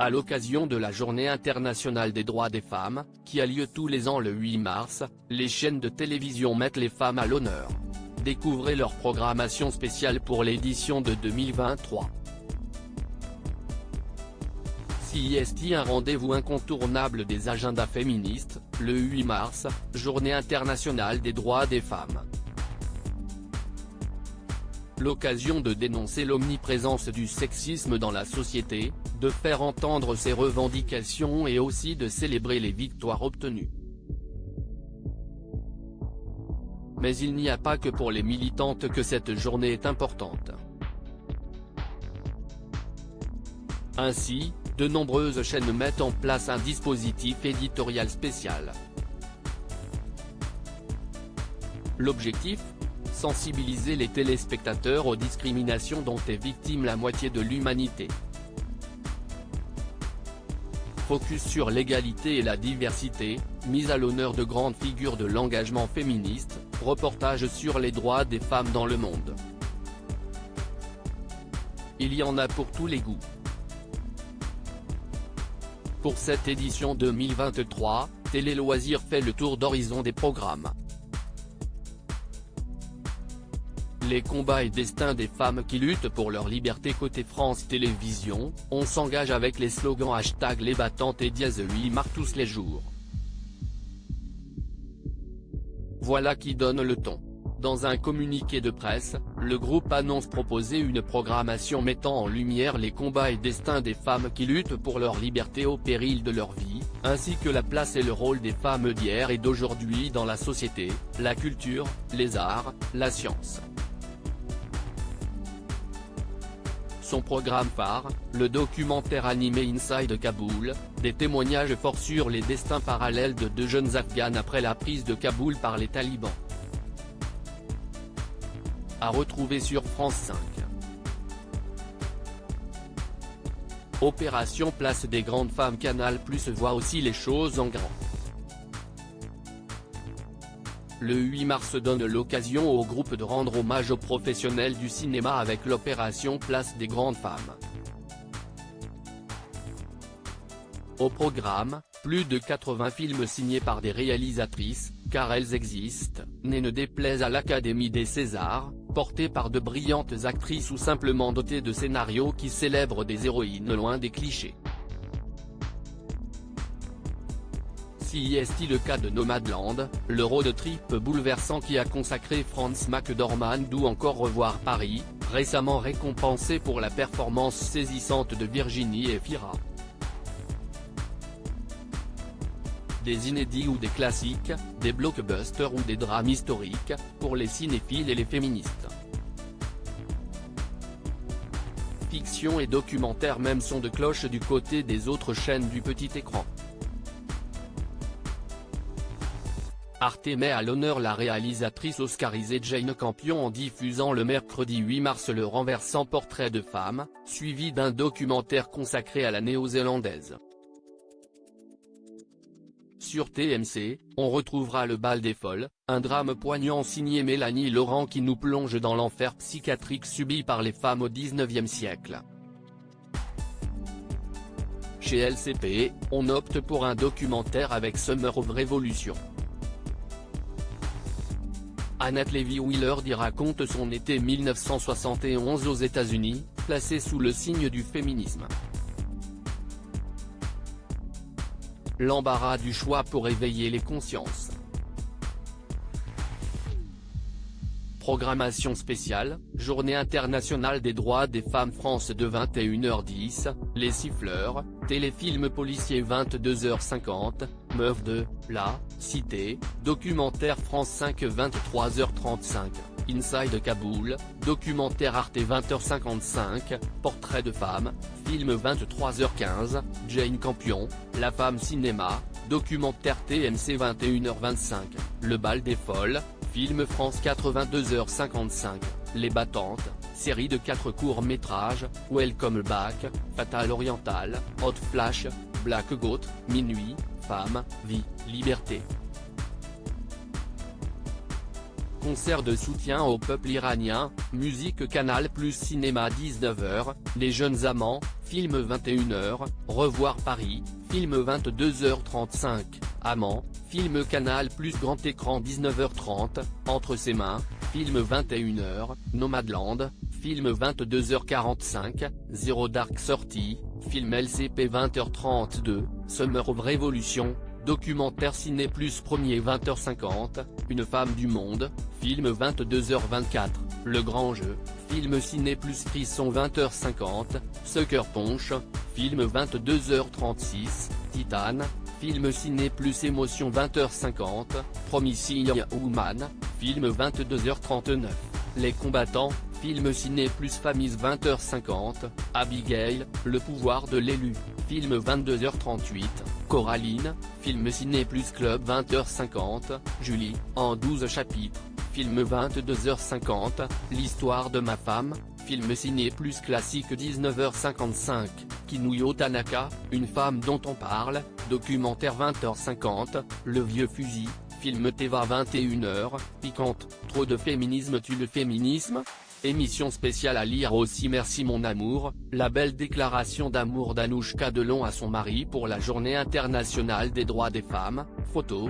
À l'occasion de la Journée internationale des droits des femmes, qui a lieu tous les ans le 8 mars, les chaînes de télévision mettent les femmes à l'honneur. Découvrez leur programmation spéciale pour l'édition de 2023. CIST, un rendez-vous incontournable des agendas féministes, le 8 mars, Journée internationale des droits des femmes. L'occasion de dénoncer l'omniprésence du sexisme dans la société, de faire entendre ses revendications et aussi de célébrer les victoires obtenues. Mais il n'y a pas que pour les militantes que cette journée est importante. Ainsi, de nombreuses chaînes mettent en place un dispositif éditorial spécial. L'objectif ? Sensibiliser les téléspectateurs aux discriminations dont est victime la moitié de l'humanité. Focus sur l'égalité et la diversité, mise à l'honneur de grandes figures de l'engagement féministe, reportage sur les droits des femmes dans le monde. Il y en a pour tous les goûts. Pour cette édition 2023, Télé Loisirs fait le tour d'horizon des programmes. Les combats et destins des femmes qui luttent pour leur liberté côté France Télévisions, on s'engage avec les slogans hashtag les battantes et dièse 8 mars tous les jours. Voilà qui donne le ton. Dans un communiqué de presse, le groupe annonce proposer une programmation mettant en lumière les combats et destins des femmes qui luttent pour leur liberté au péril de leur vie, ainsi que la place et le rôle des femmes d'hier et d'aujourd'hui dans la société, la culture, les arts, la science. Son programme phare, le documentaire animé Inside Kaboul, des témoignages forts sur les destins parallèles de deux jeunes Afghanes après la prise de Kaboul par les talibans. À retrouver sur France 5. Opération Place des Grandes Femmes. Canal+ voit aussi les choses en grand. Le 8 mars donne l'occasion au groupe de rendre hommage aux professionnels du cinéma avec l'opération Place des Grandes Femmes. Au programme, plus de 80 films signés par des réalisatrices, car elles existent, ne déplaise à l'Académie des Césars, portés par de brillantes actrices ou simplement dotées de scénarios qui célèbrent des héroïnes loin des clichés. CIST, le cas de Nomadland, le road trip bouleversant qui a consacré Frances McDormand, ou encore Revoir Paris, récemment récompensé pour la performance saisissante de Virginie Efira. Des inédits ou des classiques, des blockbusters ou des drames historiques, pour les cinéphiles et les féministes. Fiction et documentaire même son de cloche du côté des autres chaînes du petit écran. Arte met à l'honneur la réalisatrice oscarisée Jane Campion en diffusant le mercredi 8 mars le renversant Portrait de femme, suivi d'un documentaire consacré à la néo-zélandaise. Sur TMC, on retrouvera Le Bal des Folles, un drame poignant signé Mélanie Laurent qui nous plonge dans l'enfer psychiatrique subi par les femmes au XIXe siècle. Chez LCP, on opte pour un documentaire avec Summer of Revolution. Annette Lévy-Wheeler raconte son été 1971 aux États-Unis, placé sous le signe du féminisme. L'embarras du choix pour éveiller les consciences. Programmation spéciale, Journée internationale des droits des femmes France de 21h10, Les Siffleurs, téléfilm policier 22h50, Meuf de, la, Cité, documentaire France 5 23h35, Inside Kaboul, documentaire Arte 20h55, Portrait de femme, film 23h15, Jane Campion, La femme cinéma, documentaire TMC 21h25, Le Bal des Folles, film France 82h55, Les Battantes, série de 4 courts-métrages, Welcome Back, Fatal Oriental, Hot Flash, Black Goat, Minuit, Femme, Vie, Liberté. Concert de soutien au peuple iranien, musique Canal+ cinéma 19h, Les Jeunes Amants, film 21h, Revoir Paris, film 22h35, Amant, film Canal+ grand écran 19h30, Entre ses mains, film 21h, Nomadland, film 22h45, Zero Dark Thirty, film LCP 20h32, Summer of Revolution, documentaire Ciné+ premier 20h50, Une femme du monde, film 22h24, Le grand jeu, film Ciné+ Frisson 20h50, Sucker Punch, film 22h36, Titane, film Ciné+ Émotion 20h50, Promising Woman, film 22h39, Les combattants, film Ciné+ Famille 20h50, Abigail, Le pouvoir de l'élu, film 22h38, Coraline, film Ciné+ Club 20h50, Julie, en 12 chapitres, film 22h50, L'histoire de ma femme, film Ciné+ classique 19h55, Kinuyo Tanaka, Une femme dont on parle, documentaire 20h50, Le vieux fusil, film Teva 21h, Piquante, trop de féminisme tue le féminisme ? Émission spéciale à lire aussi. Merci mon amour, la belle déclaration d'amour d'Anouchka Delon à son mari pour la Journée internationale des droits des femmes, photo,